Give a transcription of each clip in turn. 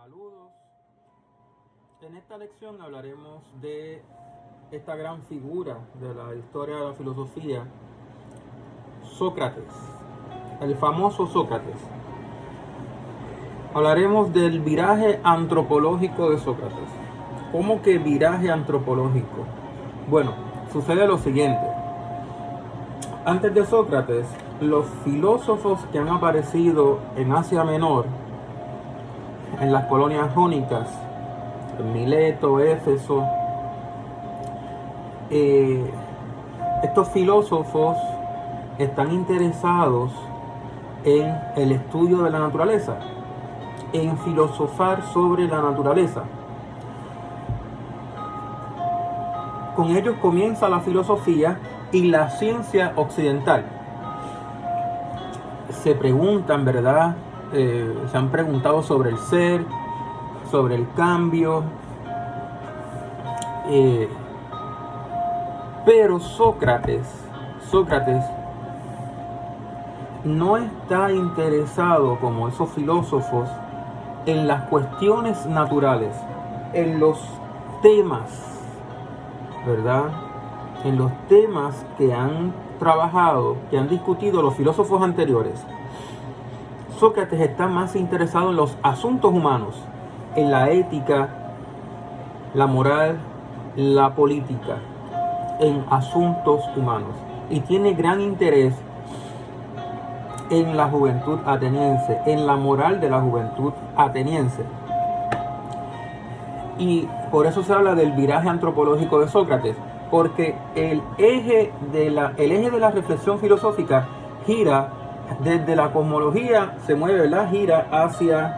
Saludos. En esta lección hablaremos de esta gran figura de la historia de la filosofía, Sócrates, el famoso Sócrates. Hablaremos del viraje antropológico de Sócrates. ¿Cómo que viraje antropológico? Bueno, sucede lo siguiente. Antes de Sócrates, los filósofos que han aparecido en Asia Menor, en las colonias jónicas, en Mileto, Éfeso, estos filósofos están interesados en el estudio de la naturaleza, en filosofar sobre la naturaleza. Con ellos comienza la filosofía y la ciencia occidental. Se preguntan, ¿verdad? Se han preguntado sobre el ser, sobre el cambio, pero Sócrates no está interesado, como esos filósofos, en las cuestiones naturales, en los temas, ¿verdad? En los temas que han trabajado, que han discutido los filósofos anteriores. Sócrates está más interesado en los asuntos humanos, en la ética, la moral, la política, en asuntos humanos. Y tiene gran interés en la juventud ateniense, en la moral de la juventud ateniense. Y por eso se habla del viraje antropológico de Sócrates, porque el eje de la reflexión filosófica gira desde la cosmología, se mueve, ¿verdad? Gira hacia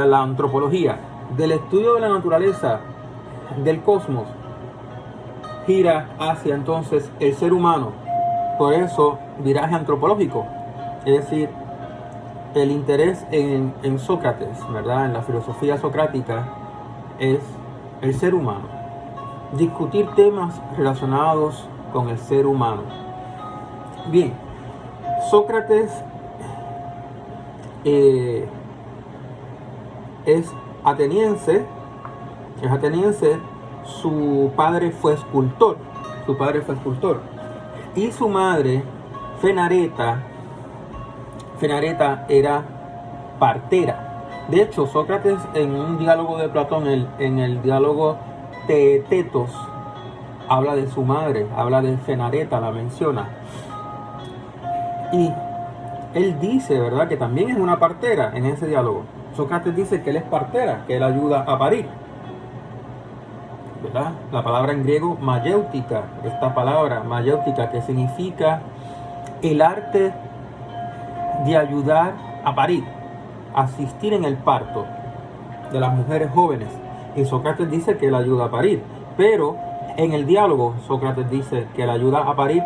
la antropología, del estudio de la naturaleza, del cosmos, gira hacia entonces el ser humano. Por eso, viraje antropológico, es decir, el interés en Sócrates, ¿verdad? En la filosofía socrática es el ser humano, discutir temas relacionados con el ser humano. Bien, Sócrates es ateniense, su padre fue escultor, y su madre, Fenareta era partera. De hecho, Sócrates, en un diálogo de Platón, en el diálogo Teetetos, habla de su madre, habla de Fenareta, la menciona. Y él dice, ¿verdad?, que también es una partera en ese diálogo. Sócrates dice que él es partera, que él ayuda a parir, ¿verdad? La palabra en griego, mayéutica, esta palabra mayéutica, que significa el arte de ayudar a parir, asistir en el parto de las mujeres jóvenes. Y Sócrates dice que él ayuda a parir, pero en el diálogo Sócrates dice que él ayuda a parir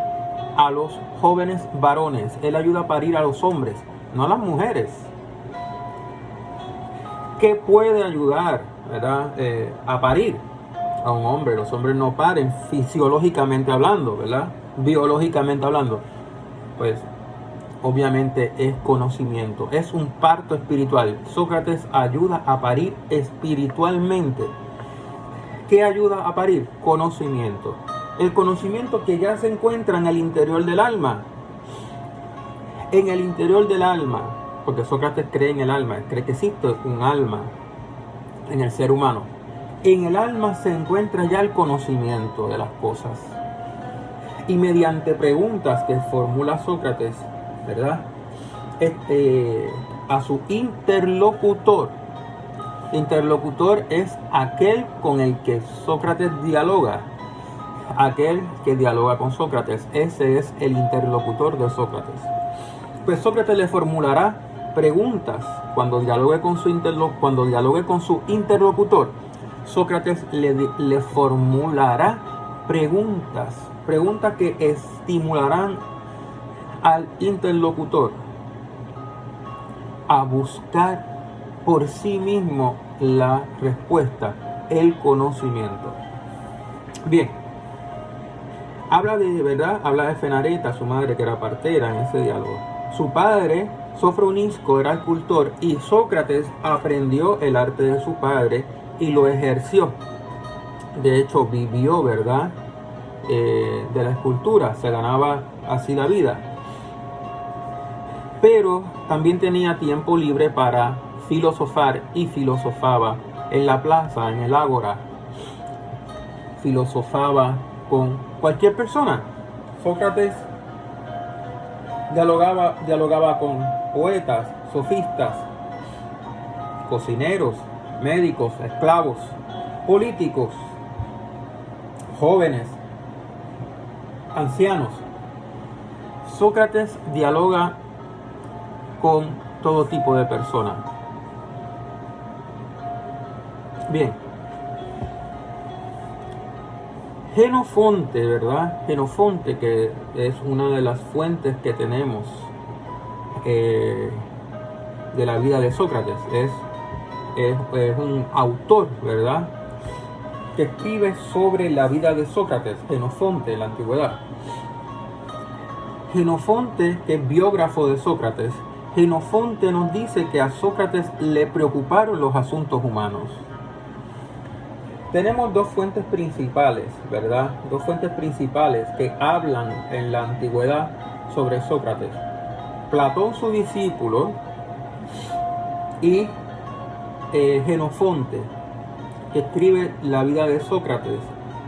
a los jóvenes varones, él ayuda a parir a los hombres, no a las mujeres. ¿Qué puede ayudar, ¿verdad?, a parir a un hombre? Los hombres no paren fisiológicamente hablando, ¿verdad? Biológicamente hablando. Pues obviamente es conocimiento, es un parto espiritual. Sócrates ayuda a parir espiritualmente. ¿Qué ayuda a parir? Conocimiento. El conocimiento que ya se encuentra en el interior del alma. En el interior del alma, porque Sócrates cree en el alma, cree que existe un alma en el ser humano. En el alma se encuentra ya el conocimiento de las cosas. Y mediante preguntas que formula Sócrates, ¿verdad?, a su interlocutor. Interlocutor es aquel con el que Sócrates dialoga. Aquel que dialoga con Sócrates, ese es el interlocutor de Sócrates. Pues Sócrates le formulará preguntas cuando dialogue con su interlocutor. Sócrates le formulará preguntas que estimularán al interlocutor a buscar por sí mismo la respuesta, el conocimiento. Bien, habla de Fenareta, su madre, que era partera, en ese diálogo. Su padre Sofronisco era escultor y Sócrates aprendió el arte de su padre y lo ejerció. De hecho, vivió, ¿verdad?, de la escultura, se ganaba así la vida. Pero también tenía tiempo libre para filosofar y filosofaba en la plaza, en el ágora. Filosofaba con cualquier persona. Sócrates dialogaba con poetas, sofistas, cocineros, médicos, esclavos, políticos, jóvenes, ancianos. Sócrates dialoga con todo tipo de personas. Bien. Jenofonte, ¿verdad? Jenofonte, que es una de las fuentes que tenemos de la vida de Sócrates, es un autor, ¿verdad?, que escribe sobre la vida de Sócrates, Jenofonte, en la antigüedad. Jenofonte, que es biógrafo de Sócrates, Jenofonte nos dice que a Sócrates le preocuparon los asuntos humanos. Tenemos dos fuentes principales, ¿verdad? Dos fuentes principales que hablan en la antigüedad sobre Sócrates. Platón, su discípulo, y Jenofonte, que escribe la vida de Sócrates,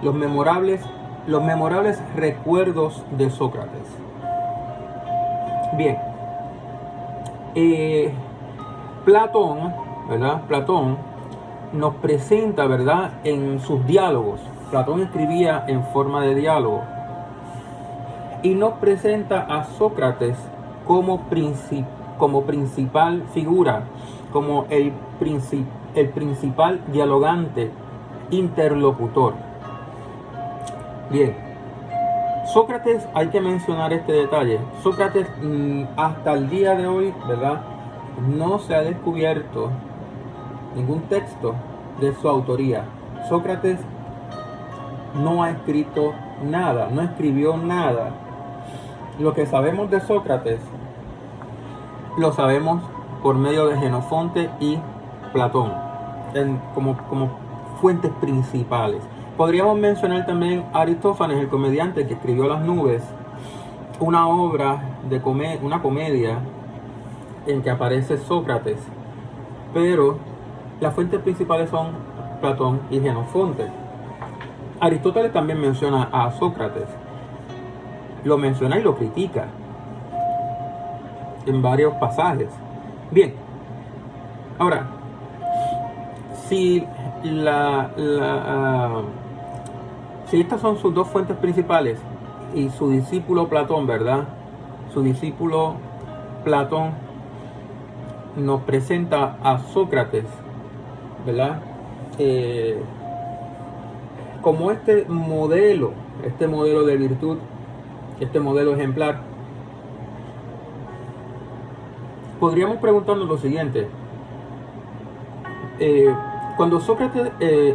los memorables recuerdos de Sócrates. Bien, Platón, ¿verdad? Platón nos presenta, ¿verdad?, en sus diálogos. Platón escribía en forma de diálogo y nos presenta a Sócrates como principal figura, como el principal dialogante, interlocutor. Bien, Sócrates, hay que mencionar este detalle. Sócrates, hasta el día de hoy, ¿verdad?, no se ha descubierto ningún texto de su autoría. Sócrates no ha escrito nada, no escribió nada. Lo que sabemos de Sócrates lo sabemos por medio de Jenofonte y Platón, como fuentes principales. Podríamos mencionar también a Aristófanes, el comediante que escribió Las nubes, una obra una comedia en que aparece Sócrates, pero las fuentes principales son Platón y Jenofonte. Aristóteles también menciona a Sócrates, lo menciona y lo critica en varios pasajes. Bien, ahora, si estas son sus dos fuentes principales y su discípulo Platón, ¿verdad?, su discípulo Platón nos presenta a Sócrates, ¿verdad?, como este modelo de virtud, este modelo ejemplar. Podríamos preguntarnos lo siguiente: cuando Sócrates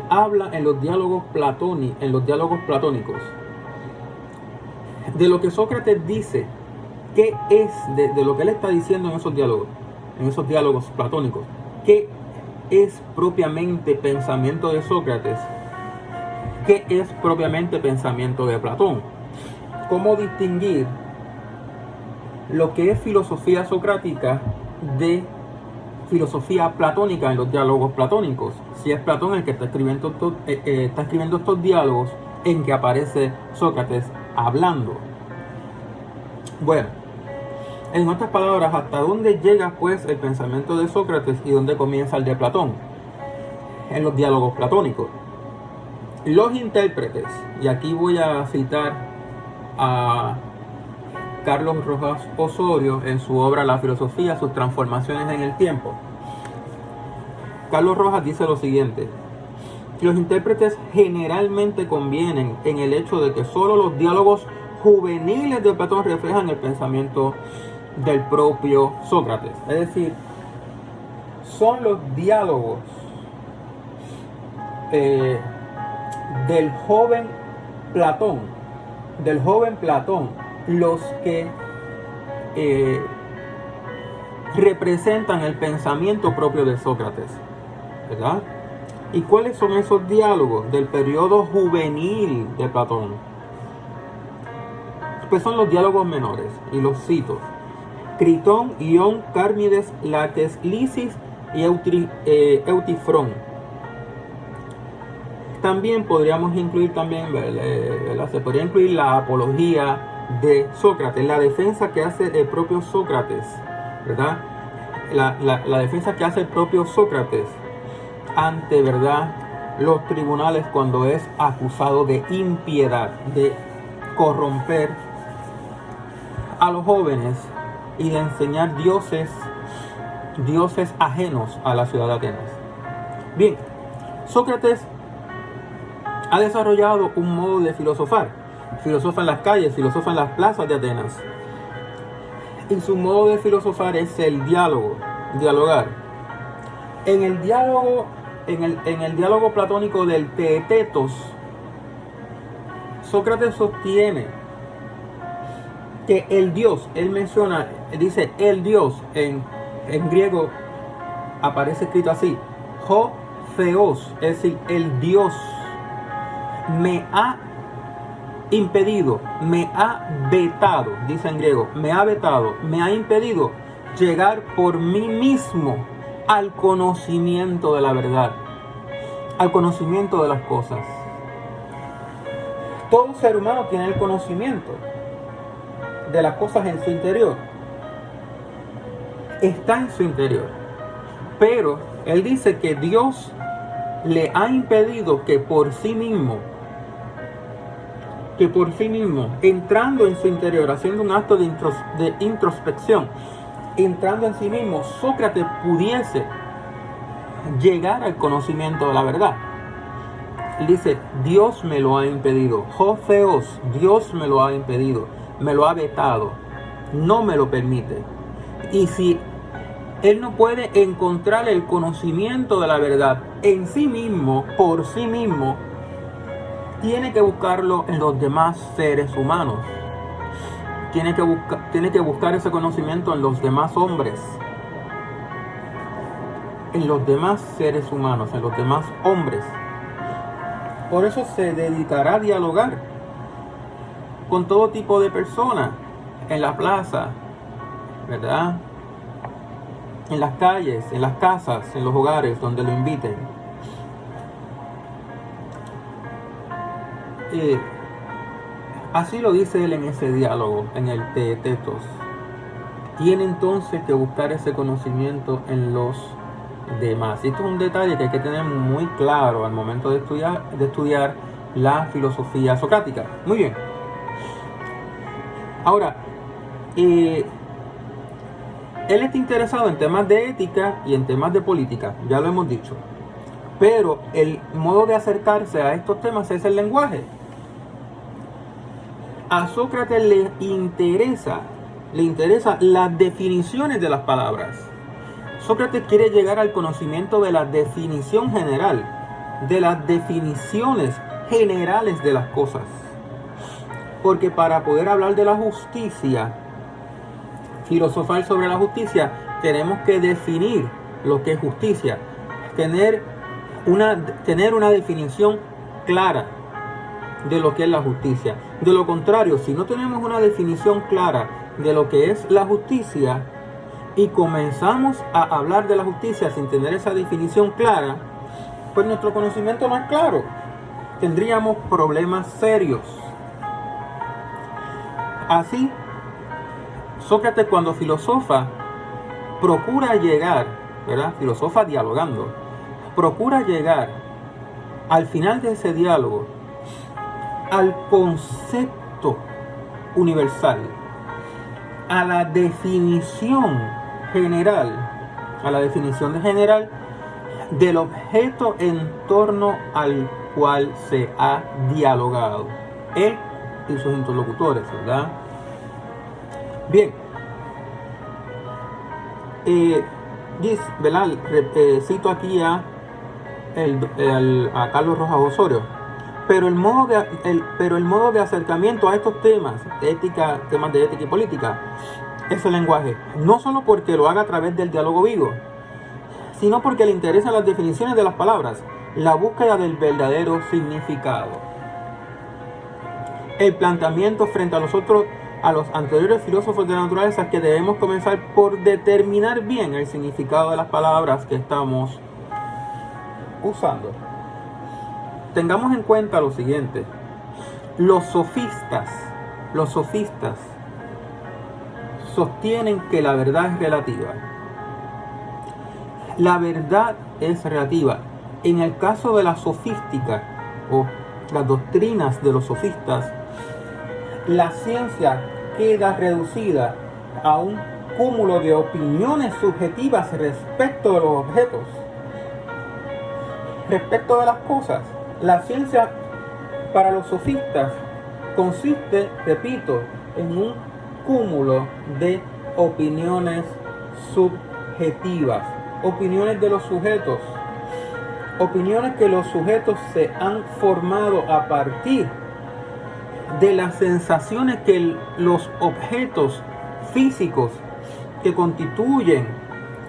habla en los diálogos platónicos, de lo que Sócrates dice, ¿qué es de lo que él está diciendo en esos diálogos platónicos? ¿Qué es propiamente pensamiento de Sócrates? ¿Qué es propiamente pensamiento de Platón? ¿Cómo distinguir lo que es filosofía socrática de filosofía platónica en los diálogos platónicos? Si es Platón el que está escribiendo estos diálogos en que aparece Sócrates hablando. Bueno, en otras palabras, ¿hasta dónde llega pues el pensamiento de Sócrates y dónde comienza el de Platón? En los diálogos platónicos. Los intérpretes, y aquí voy a citar a Carlos Rojas Osorio en su obra La filosofía, sus transformaciones en el tiempo. Carlos Rojas dice lo siguiente: los intérpretes generalmente convienen en el hecho de que solo los diálogos juveniles de Platón reflejan el pensamiento del propio Sócrates. Es decir, son los diálogos del joven Platón, los que representan el pensamiento propio de Sócrates, ¿verdad? ¿Y cuáles son esos diálogos del periodo juvenil de Platón? Pues son los diálogos menores, y los cito: Critón, Ión, Cármides, Laques, Lisis y Eutifrón. También podríamos incluir ¿verdad? Se podría incluir la apología de Sócrates, la defensa que hace el propio Sócrates, ¿verdad? La defensa que hace el propio Sócrates ante, ¿verdad?, los tribunales cuando es acusado de impiedad, de corromper a los jóvenes y de enseñar dioses ajenos a la ciudad de Atenas. Bien, Sócrates ha desarrollado un modo de filosofar. Filosofa en las calles, filosofa en las plazas de Atenas. Y su modo de filosofar es el dialogar. En el diálogo platónico del Teetetos, Sócrates sostiene que el Dios, dice el Dios, en griego aparece escrito así: Ho Theos, es decir, el Dios me ha impedido, me ha vetado, dice en griego, me ha vetado, me ha impedido llegar por mí mismo al conocimiento de la verdad, al conocimiento de las cosas. Todo ser humano tiene el conocimiento de las cosas en su interior. Está en su interior. Pero él dice que Dios le ha impedido que por sí mismo, entrando en su interior, haciendo un acto de introspección, entrando en sí mismo, Sócrates pudiese llegar al conocimiento de la verdad. Él dice: Dios me lo ha impedido. Ho Theos, Dios me lo ha impedido, me lo ha vetado, no me lo permite. Y si él no puede encontrar el conocimiento de la verdad en sí mismo, por sí mismo, tiene que buscarlo en los demás seres humanos. Tiene que buscar ese conocimiento en los demás hombres, en los demás seres humanos, en los demás hombres. Por eso se dedicará a dialogar con todo tipo de personas, en la plaza, ¿verdad?, en las calles, en las casas, en los hogares donde lo inviten. Así lo dice él en ese diálogo, en el Teetetos. Tiene entonces que buscar ese conocimiento en los demás. Y esto es un detalle que hay que tener muy claro al momento de estudiar la filosofía socrática. Muy bien. Ahora, él está interesado en temas de ética y en temas de política, ya lo hemos dicho. Pero el modo de acercarse a estos temas es el lenguaje. A Sócrates le interesa las definiciones de las palabras. Sócrates quiere llegar al conocimiento de la definición general, de las definiciones generales de las cosas. Porque para poder hablar de la justicia, filosofar sobre la justicia, tenemos que definir lo que es justicia, tener una definición clara de lo que es la justicia. De lo contrario, si no tenemos una definición clara de lo que es la justicia y comenzamos a hablar de la justicia sin tener esa definición clara, pues nuestro conocimiento no es claro. Tendríamos problemas serios. Así, Sócrates, cuando filosofa, procura llegar, ¿verdad?, filosofa dialogando, procura llegar al final de ese diálogo al concepto universal, a la definición general, del objeto en torno al cual se ha dialogado él y sus interlocutores, ¿verdad? Bien, ¿verdad? Cito aquí a Carlos Rojas Osorio. Pero el modo de acercamiento a estos temas de ética y política, ese lenguaje, no solo porque lo haga a través del diálogo vivo, sino porque le interesan las definiciones de las palabras, la búsqueda del verdadero significado. El planteamiento frente a los anteriores filósofos de la naturaleza, que debemos comenzar por determinar bien el significado de las palabras que estamos usando. Tengamos en cuenta lo siguiente: los sofistas sostienen que la verdad es relativa. La verdad es relativa. En el caso de la sofística o las doctrinas de los sofistas, la ciencia queda reducida a un cúmulo de opiniones subjetivas respecto de los objetos, respecto de las cosas. La ciencia para los sofistas consiste, repito, en un cúmulo de opiniones subjetivas, opiniones de los sujetos, opiniones que los sujetos se han formado a partir de las sensaciones que los objetos físicos que constituyen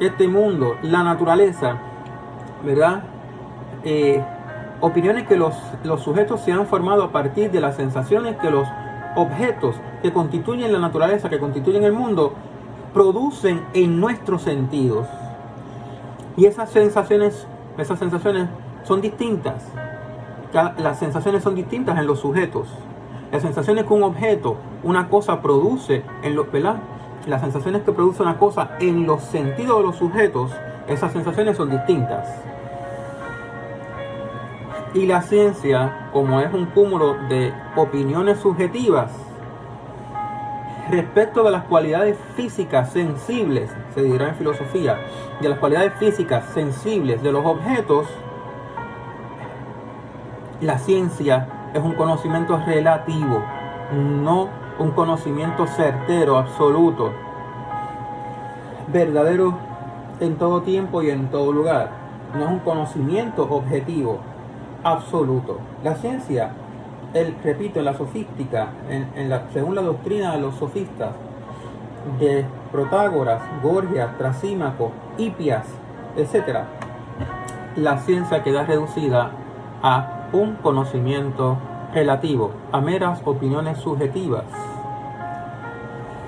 este mundo, la naturaleza, ¿verdad? Opiniones que los sujetos se han formado a partir de las sensaciones que los objetos que constituyen la naturaleza, que constituyen el mundo, producen en nuestros sentidos. Y esas sensaciones son distintas. Las sensaciones son distintas en los sujetos. Las sensaciones que un objeto, una cosa produce ¿verdad? Las sensaciones que produce una cosa en los sentidos de los sujetos, esas sensaciones son distintas. Y la ciencia, como es un cúmulo de opiniones subjetivas respecto de las cualidades físicas sensibles, se dirá en filosofía, de las cualidades físicas sensibles de los objetos, la ciencia es un conocimiento relativo, no un conocimiento certero, absoluto, verdadero en todo tiempo y en todo lugar. No es un conocimiento objetivo, absoluto. La ciencia, repito, en la sofística, según la doctrina de los sofistas, de Protágoras, Gorgias, Trasímaco, Hipias, etc., la ciencia queda reducida a un conocimiento relativo, a meras opiniones subjetivas.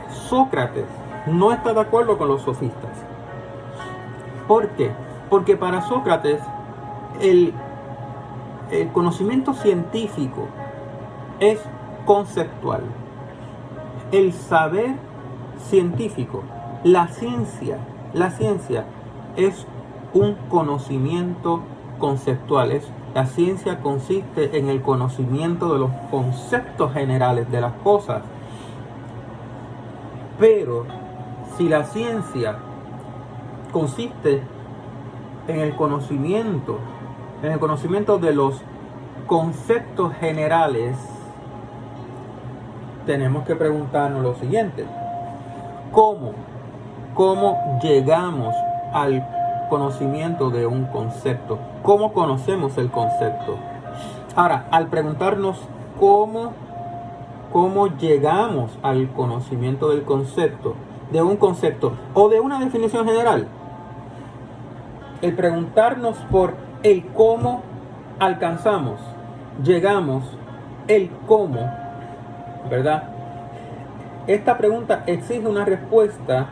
Sócrates no está de acuerdo con los sofistas. ¿Por qué? Porque para Sócrates el conocimiento científico es conceptual. El saber científico, la ciencia es un conocimiento conceptual. La ciencia consiste en el conocimiento de los conceptos generales de las cosas. Pero si la ciencia consiste en el conocimiento de los conceptos generales, tenemos que preguntarnos lo siguiente: ¿Cómo llegamos al conocimiento de un concepto? ¿Cómo conocemos el concepto? Ahora, al preguntarnos cómo llegamos al conocimiento del concepto, de un concepto o de una definición general, el preguntarnos por el cómo llegamos, el cómo, ¿verdad? Esta pregunta exige una respuesta,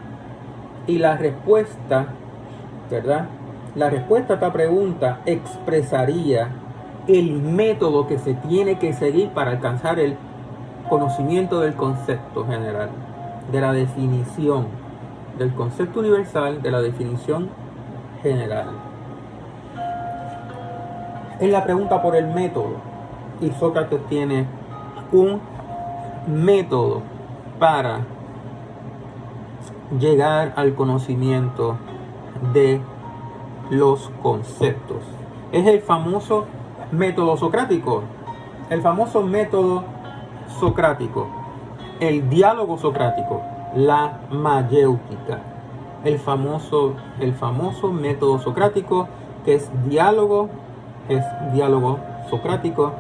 y la respuesta, ¿verdad? La respuesta a esta pregunta expresaría el método que se tiene que seguir para alcanzar el conocimiento del concepto general, de la definición, del concepto universal, de la definición general. Es la pregunta por el método, y Sócrates tiene un método para llegar al conocimiento de los conceptos. Es el famoso método socrático, el diálogo socrático, la mayéutica, el famoso método socrático, que es diálogo socrático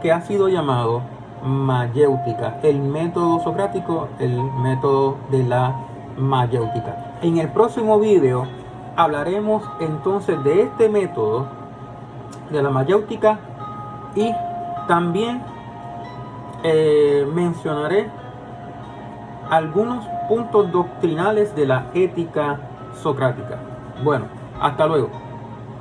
que ha sido llamado mayéutica, el método socrático, el método de la mayéutica. En el próximo video hablaremos entonces de este método de la mayéutica y también mencionaré algunos puntos doctrinales de la ética socrática. Bueno, hasta luego.